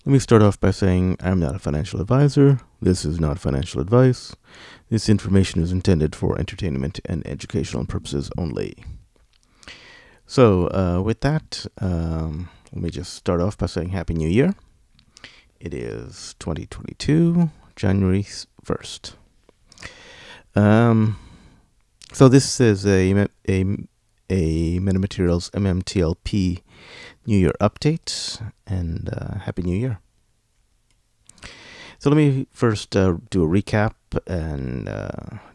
Let me start off by saying I'm not a financial advisor. This is not financial advice. This information is intended for entertainment and educational purposes only. So with that, let me just start off by saying Happy New Year. It is 2022, January 1st. So this is a MetaMaterials MMTLP New Year update, and Happy New Year. So let me first do a recap and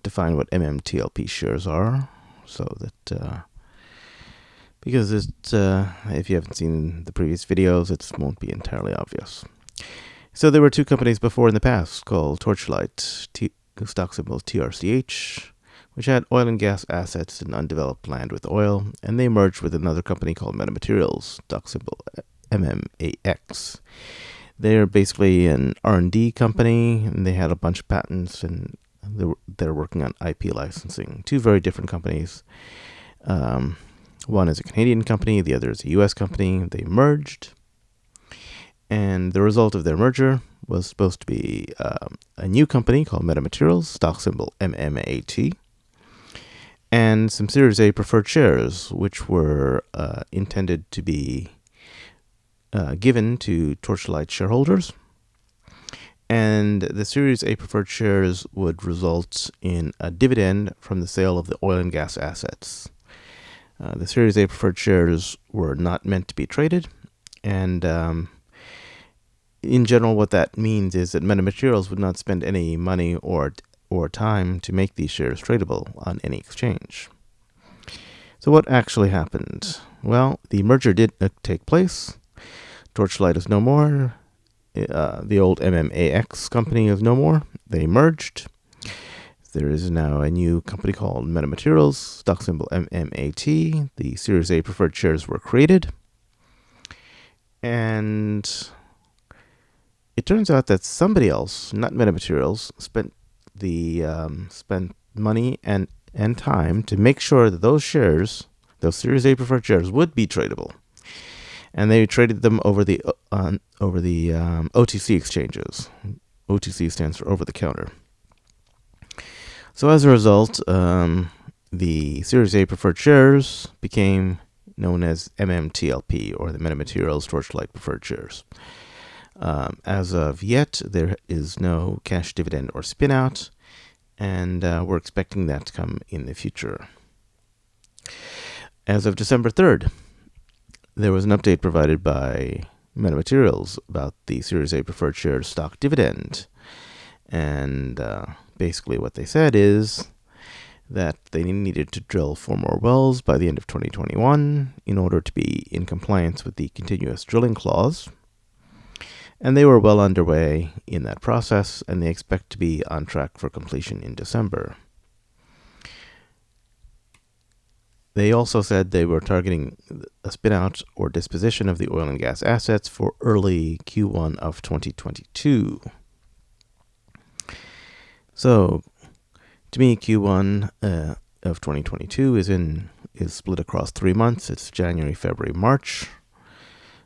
define what MMTLP shares are, so that because if you haven't seen the previous videos, it won't be entirely obvious. So there were two companies before in the past called Torchlight, stock symbol TRCH, which had oil and gas assets in undeveloped land with oil, and they merged with another company called MetaMaterials, stock symbol MMAX. They're basically an R&D company, and they had a bunch of patents, and they're working on IP licensing. Two very different companies. One is a Canadian company, the other is a US company. They merged, and the result of their merger was supposed to be a new company called MetaMaterials, stock symbol MMAT, and some Series A preferred shares, which were intended to be given to Torchlight shareholders. And the Series A preferred shares would result in a dividend from the sale of the oil and gas assets. The Series A preferred shares were not meant to be traded, and in general, what that means is that MetaMaterials would not spend any money or time to make these shares tradable on any exchange. So what actually happened? Well, the merger did take place. Torchlight is no more. The old MMAX company is no more. They merged. There is now a new company called MetaMaterials, stock symbol MMAT. The Series A preferred shares were created. And it turns out that somebody else, not MetaMaterials, spent money and time to make sure that those shares, those Series A preferred shares, would be tradable, and they traded them over the OTC exchanges. OTC stands for over the counter. So as a result, the Series A preferred shares became known as MMTLP, or the MetaMaterials Torchlight preferred shares. As of yet, there is no cash dividend or spin-out, and we're expecting that to come in the future. As of December 3rd, there was an update provided by MetaMaterials about the Series A preferred shares stock dividend, and basically what they said is that they needed to drill 4 more wells by the end of 2021 in order to be in compliance with the continuous drilling clause. And they were well underway in that process, and they expect to be on track for completion in December. They also said they were targeting a spin-out or disposition of the oil and gas assets for early Q1 of 2022. So, to me, Q1 of 2022 is split across 3 months. It's January, February, March.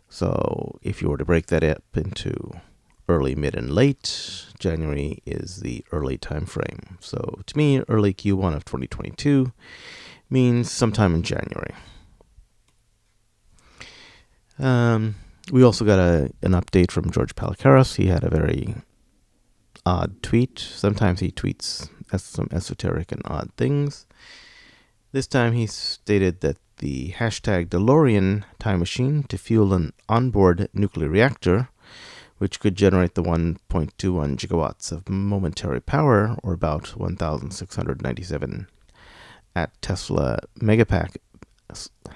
So if you were to break that up into early, mid, and late, January is the early time frame. So to me, early Q1 of 2022 means sometime in January. We also got an update from George Palikaros. He had a very odd tweet. Sometimes he tweets some esoteric and odd things. This time he stated that the hashtag DeLorean time machine to fuel an onboard nuclear reactor, which could generate the 1.21 gigawatts of momentary power, or about 1,697 at Tesla Megapack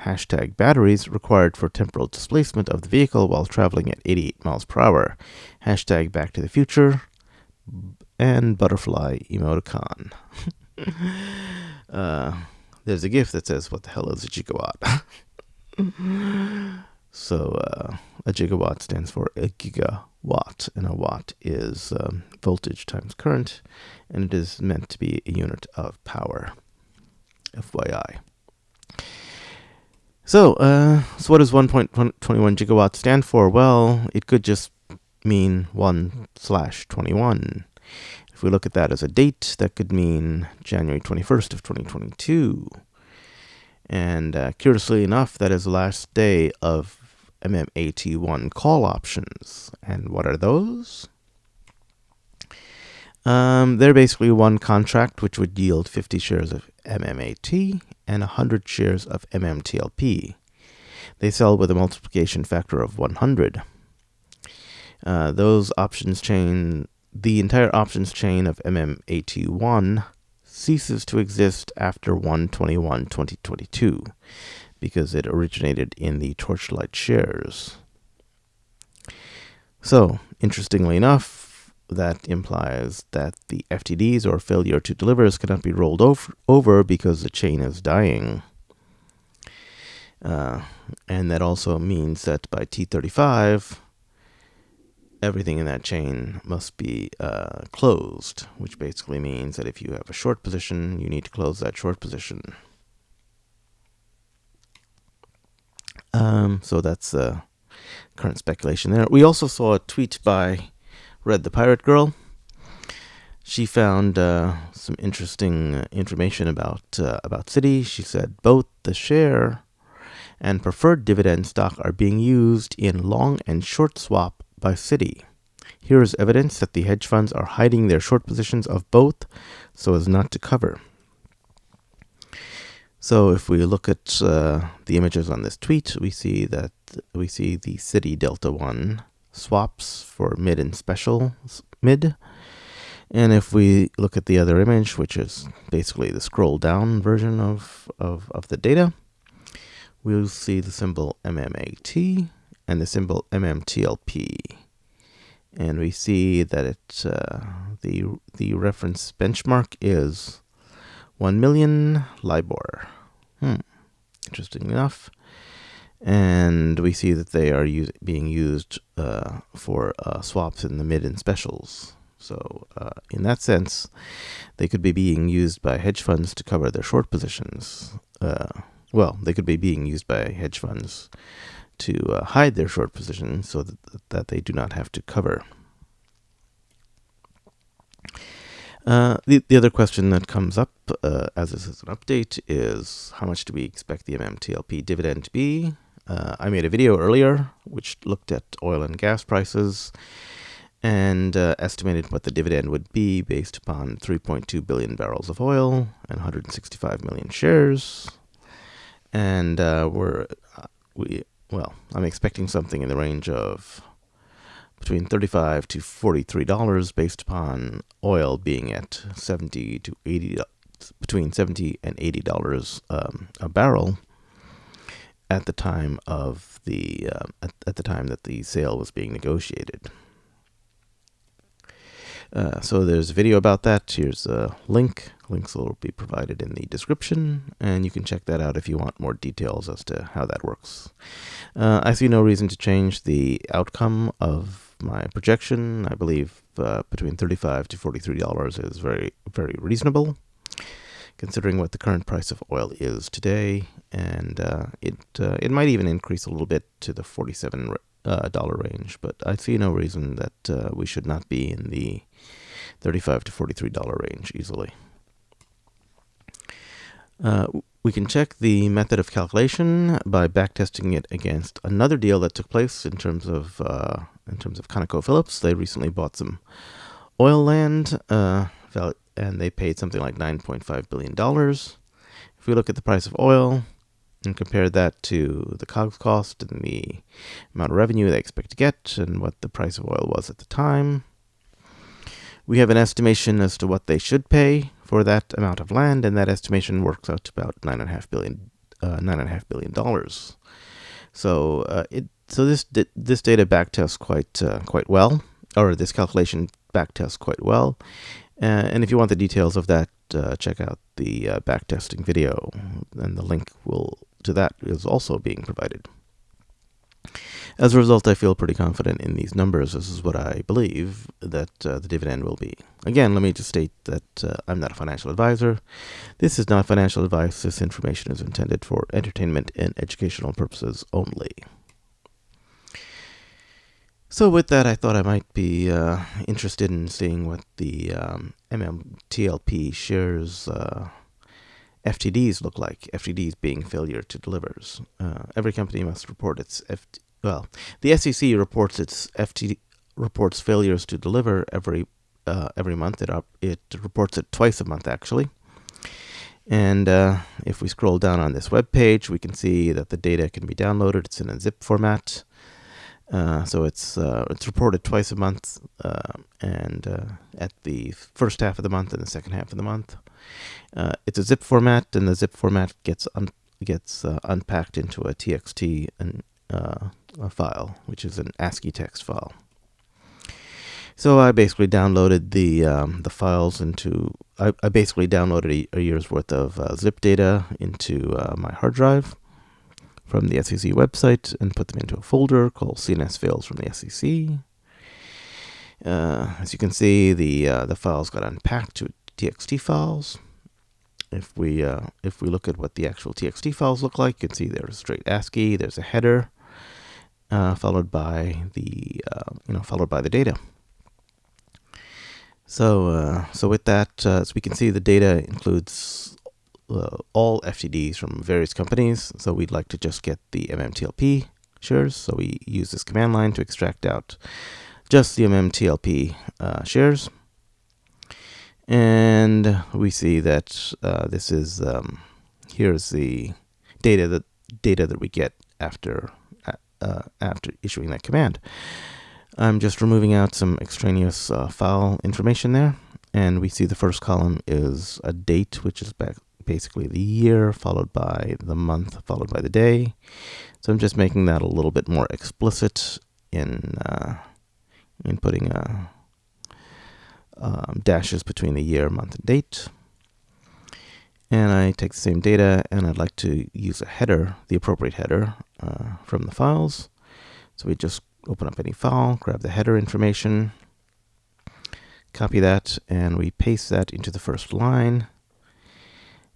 hashtag batteries required for temporal displacement of the vehicle while traveling at 88 miles per hour. Hashtag Back to the Future and butterfly emoticon. There's a GIF that says, "What the hell is a gigawatt?" So a gigawatt stands for a gigawatt, and a watt is voltage times current, and it is meant to be a unit of power. FYI. So what does 1.21 gigawatts stand for? Well, it could just mean 1/21. If we look at that as a date, that could mean January 21st of 2022. And curiously enough, that is the last day of MMAT1 call options. And what are those? They're basically one contract which would yield 50 shares of MMAT and 100 shares of MMTLP. They sell with a multiplication factor of 100. Those options chain, the entire options chain of MMAT1 ceases to exist after 1/21/2022 because it originated in the Torchlight shares. So, interestingly enough, that implies that the FTDs, or failure to delivers, cannot be rolled over because the chain is dying. And that also means that by T35, everything in that chain must be closed, which basically means that if you have a short position, you need to close that short position. So that's current speculation there. We also saw a tweet by Red the Pirate Girl. She found some interesting information about Citi. She said both the share and preferred dividend stock are being used in long and short swap by Citi. Here is evidence that the hedge funds are hiding their short positions of both so as not to cover. So if we look at the images on this tweet, we see the Citi Delta 1 swaps for mid and special mid. And if we look at the other image, which is basically the scroll down version of the data, we'll see the symbol MMAT and the symbol MMTLP. And we see that it's the reference benchmark is 1 million LIBOR. Interesting enough. And we see that they are being used for swaps in the mid and specials. So in that sense, they could be being used by hedge funds to cover their short positions. They could be being used by hedge funds to hide their short positions so that they do not have to cover. The other question that comes up, as this is an update, is how much do we expect the MMTLP dividend to be? I made a video earlier which looked at oil and gas prices and estimated what the dividend would be based upon 3.2 billion barrels of oil and 165 million shares. And I'm expecting something in the range of between $35 to $43 based upon oil being at between $70 and $80 a barrel at the time of at the time that the sale was being negotiated. So there's a video about that. Here's a link. Links will be provided in the description, and you can check that out if you want more details as to how that works. I see no reason to change the outcome of my projection. I believe between $35 to $43 is very, very reasonable, considering what the current price of oil is today, and it might even increase a little bit to the $47 range, but I see no reason that we should not be in the $35 to $43 range easily. We can check the method of calculation by backtesting it against another deal that took place in terms of ConocoPhillips. They recently bought some oil land, and they paid something like $9.5 billion. If we look at the price of oil and compare that to the COGS cost and the amount of revenue they expect to get and what the price of oil was at the time, we have an estimation as to what they should pay for that amount of land, and that estimation works out to about $9.5 billion. So this data backtests quite well, or this calculation backtests quite well. And if you want the details of that, check out the backtesting video, and the link to that is also being provided. As a result, I feel pretty confident in these numbers. This is what I believe that the dividend will be. Again, let me just state that I'm not a financial advisor. This is not financial advice. This information is intended for entertainment and educational purposes only. So with that, I thought I might be interested in seeing what the MMTLP shares FTDs look like. FTDs being failure to delivers. Every company must report its the SEC reports its reports failures to deliver every month. It reports it twice a month actually. And if we scroll down on this web page, we can see that the data can be downloaded. It's in a zip format. So it's reported twice a month, and at the first half of the month and the second half of the month. It's a zip format, and the zip format gets unpacked into a TXT a file, which is an ASCII text file. So I basically downloaded the files into. I basically downloaded a year's worth of zip data into my hard drive from the SEC website and put them into a folder called CNS Fails from the SEC. As you can see, the files got unpacked to TXT files. If we look at what the actual TXT files look like, you can see there's straight ASCII. There's a header followed by the data. So with that, as we can see, the data includes all FTDs from various companies. So we'd like to just get the MMTLP shares. So we use this command line to extract out just the MMTLP shares. And we see that this is here's the data that we get after issuing that command. I'm just removing out some extraneous file information there, and we see the first column is a date, which is basically the year, followed by the month, followed by the day. So I'm just making that a little bit more explicit in putting dashes between the year, month, and date. And I take the same data, and I'd like to use a header, the appropriate header from the files. So we just open up any file, grab the header information, copy that, and we paste that into the first line.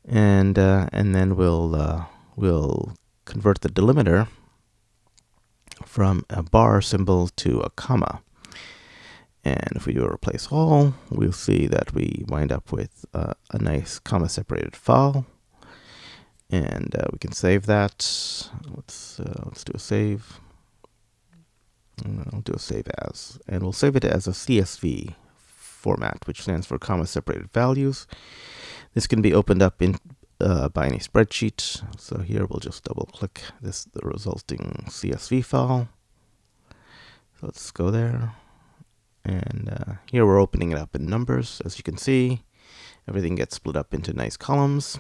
And then we'll convert the delimiter from a bar symbol to a comma. And if we do a replace all, we'll see that we wind up with a nice comma-separated file. And we can save that. Let's do a save. I'll do a save as, and we'll save it as a CSV format, which stands for comma-separated values. This can be opened up in by any spreadsheet. So here we'll just double-click the resulting CSV file. So let's go there. And here we're opening it up in numbers. As you can see, everything gets split up into nice columns.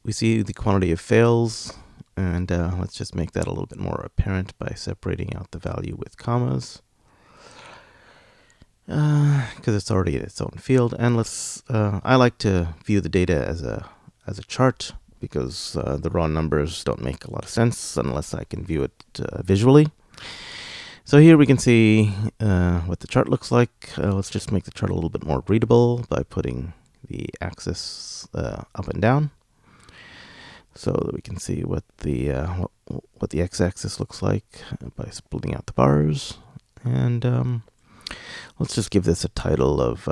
We see the quantity of fails, and let's just make that a little bit more apparent by separating out the value with commas, because it's already in its own field. And I like to view the data as a chart, because the raw numbers don't make a lot of sense unless I can view it visually. So here we can see what the chart looks like. Let's just make the chart a little bit more readable by putting the axis up and down, so that we can see what the x-axis looks like by splitting out the bars. And let's just give this a title of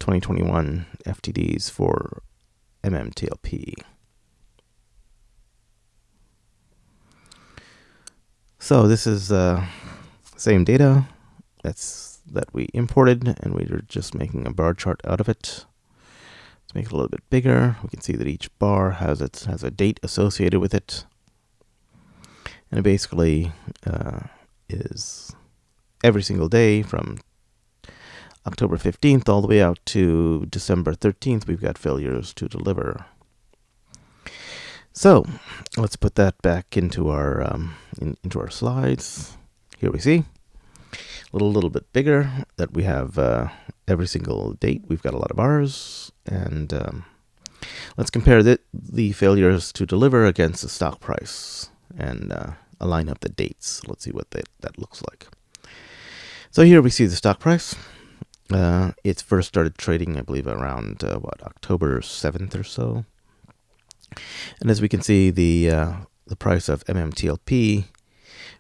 2021 FTDs for MMTLP. So this is same data that we imported, and we're just making a bar chart out of it. Let's make it a little bit bigger. We can see that each bar has a date associated with it, and it basically is every single day from October 15th all the way out to December 13th. We've got failures to deliver. So let's put that back into our slides. Here we see a little bit bigger that we have every single date. We've got a lot of bars, and let's compare the failures to deliver against the stock price and align up the dates. Let's see what that looks like. So here we see the stock price. It first started trading, I believe, around October 7th or so. And as we can see, the price of MMTLP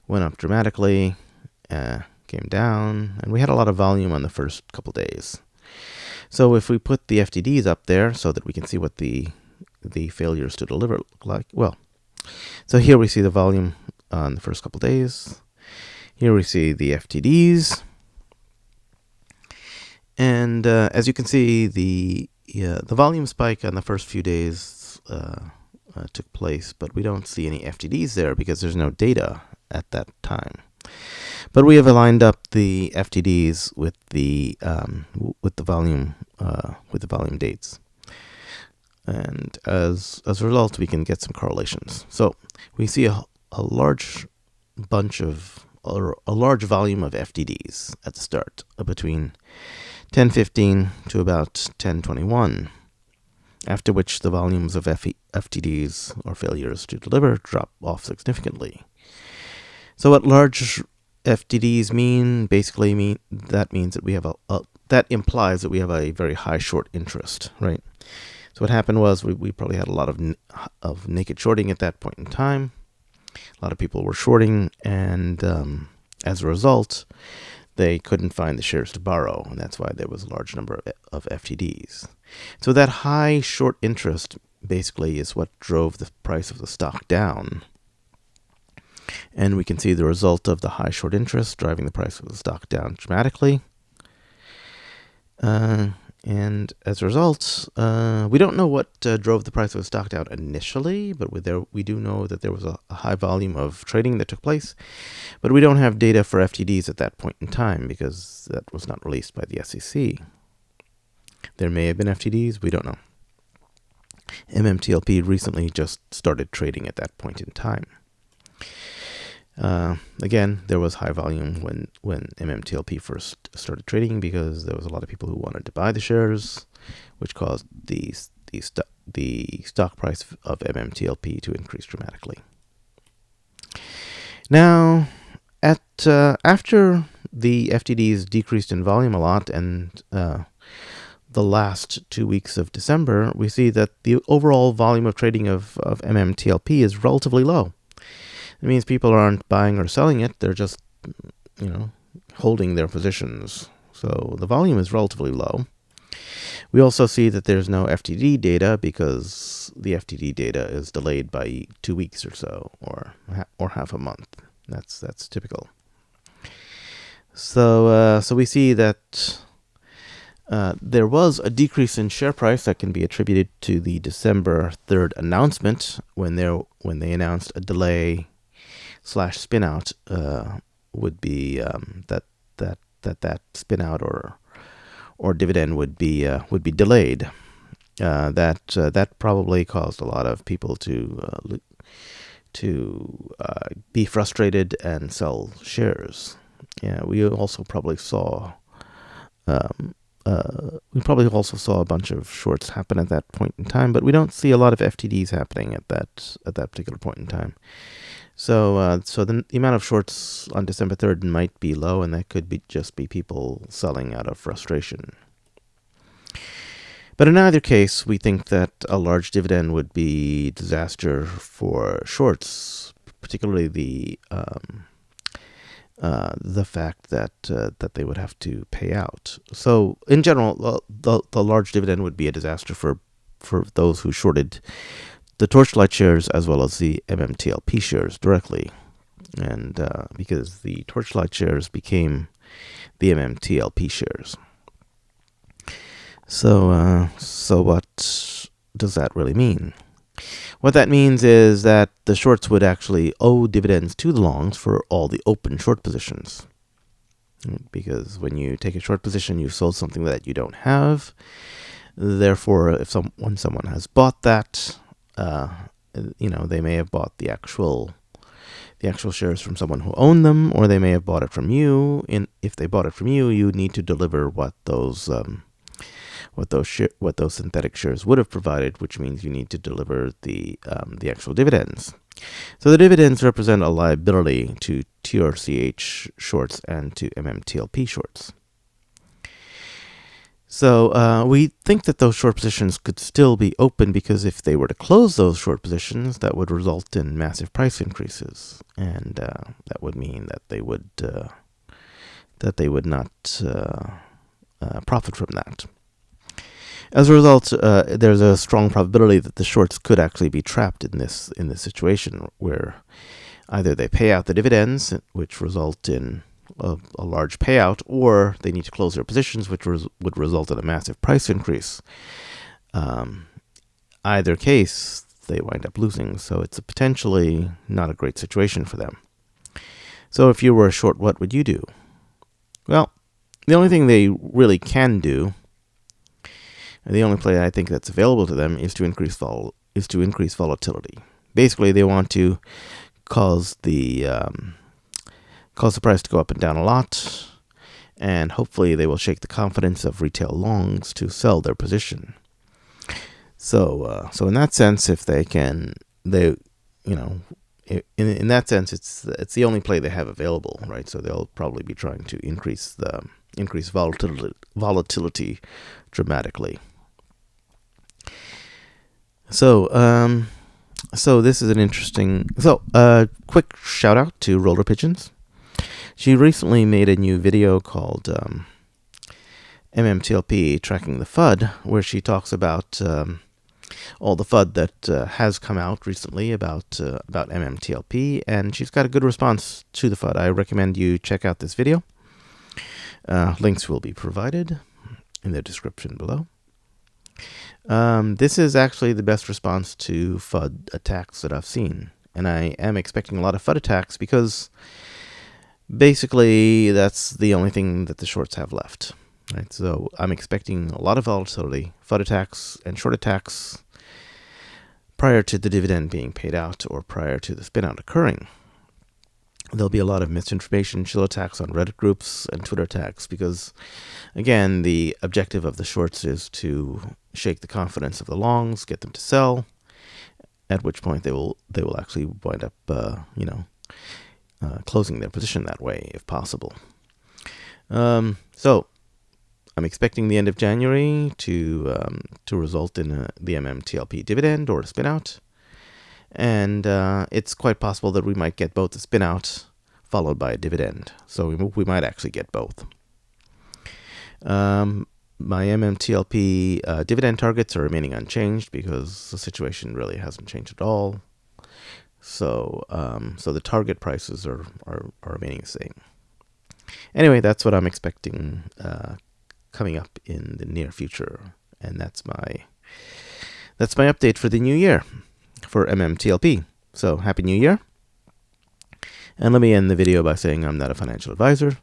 went up dramatically, came down, and we had a lot of volume on the first couple days. So if we put the FTDs up there so that we can see what the failures to deliver look like, well, so here we see the volume on the first couple days. Here we see the FTDs. And as you can see, the volume spike on the first few days took place, but we don't see any FTDs there because there's no data at that time. But we have aligned up the FTDs with the volume dates, and as a result, we can get some correlations. So we see a large volume of FTDs at the start, between 10:15 to about 10:21. After which the volumes of FTDs, or failures to deliver, drop off significantly. So what large FTDs mean? Basically that means that we have that implies that we have a very high short interest, right? So what happened was we probably had a lot of naked shorting at that point in time. A lot of people were shorting, and as a result, they couldn't find the shares to borrow, and that's why there was a large number of FTDs. So that high short interest basically is what drove the price of the stock down. And we can see the result of the high short interest driving the price of the stock down dramatically. And as a result, we don't know what drove the price of the stock down initially, but we do know that there was a high volume of trading that took place. But we don't have data for FTDs at that point in time because that was not released by the SEC. There may have been FTDs, we don't know. MMTLP recently just started trading at that point in time. Again, there was high volume when MMTLP first started trading because there was a lot of people who wanted to buy the shares, which caused the stock price of MMTLP to increase dramatically. Now, after the FTDs decreased in volume a lot, and the last 2 weeks of December, we see that the overall volume of trading of MMTLP is relatively low. It means people aren't buying or selling it. They're just, holding their positions. So the volume is relatively low. We also see that there's no FTD data because the FTD data is delayed by 2 weeks or so, or half a month. That's typical. So we see that there was a decrease in share price that can be attributed to the December 3rd announcement when they announced a delay / spinout would be that spinout or dividend would be delayed. That probably caused a lot of people to be frustrated and sell shares. Yeah, we also probably saw a bunch of shorts happen at that point in time, but we don't see a lot of FTDs happening at that particular point in time. So the amount of shorts on December 3rd might be low, and that could just be people selling out of frustration. But in either case, we think that a large dividend would be disaster for shorts, particularly the fact that they would have to pay out. So in general, the large dividend would be a disaster for those who shorted the Torchlight shares as well as the MMTLP shares directly, and because the Torchlight shares became the MMTLP shares. So what does that really mean? What that means is that the shorts would actually owe dividends to the longs for all the open short positions. Because when you take a short position, you've sold something that you don't have. Therefore, when someone has bought that, they may have bought the actual shares from someone who owned them, or they may have bought it from you. If they bought it from you, you need to deliver what those synthetic shares would have provided, which means you need to deliver the actual dividends. So the dividends represent a liability to TRCH shorts and to MMTLP shorts. So we think that those short positions could still be open because if they were to close those short positions, that would result in massive price increases, and that would mean that they would not profit from that. As a result, there's a strong probability that the shorts could actually be trapped in this situation where either they pay out the dividends, which result in a large payout, or they need to close their positions, which would result in a massive price increase. Either case, they wind up losing, so it's potentially not a great situation for them. So if you were a short, what would you do? Well, the only thing they really can do, and the only play I think that's available to them, is to increase volatility. Basically, they want to cause the price to go up and down a lot, and hopefully they will shake the confidence of retail longs to sell their position. So in that sense, if they can, in that sense, it's the only play they have available, right? So they'll probably be trying to increase volatility dramatically. So this is an interesting. So quick shout out to Roller Pigeons. She recently made a new video called MMTLP Tracking the FUD, where she talks about all the FUD that has come out recently about MMTLP, and she's got a good response to the FUD. I recommend you check out this video. Links will be provided in the description below. This is actually the best response to FUD attacks that I've seen, and I am expecting a lot of FUD attacks because basically that's the only thing that the shorts have left. Right? So I'm expecting a lot of volatility, FUD attacks, and short attacks prior to the dividend being paid out or prior to the spin-out occurring. There'll be a lot of misinformation, chill attacks on Reddit groups and Twitter attacks because, again, the objective of the shorts is to shake the confidence of the longs, get them to sell, at which point they will actually wind up, closing their position that way if possible. So I'm expecting the end of January to result in the MMTLP dividend or a spin-out. And it's quite possible that we might get both a spin-out followed by a dividend. So we might actually get both. My MMTLP dividend targets are remaining unchanged because the situation really hasn't changed at all. So the target prices are remaining the same. Anyway, that's what I'm expecting coming up in the near future, and that's my update for the new year for MMTLP. So happy New Year! And let me end the video by saying I'm not a financial advisor.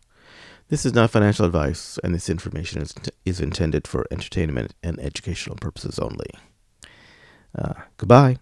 This is not financial advice, and this information is intended for entertainment and educational purposes only. Goodbye.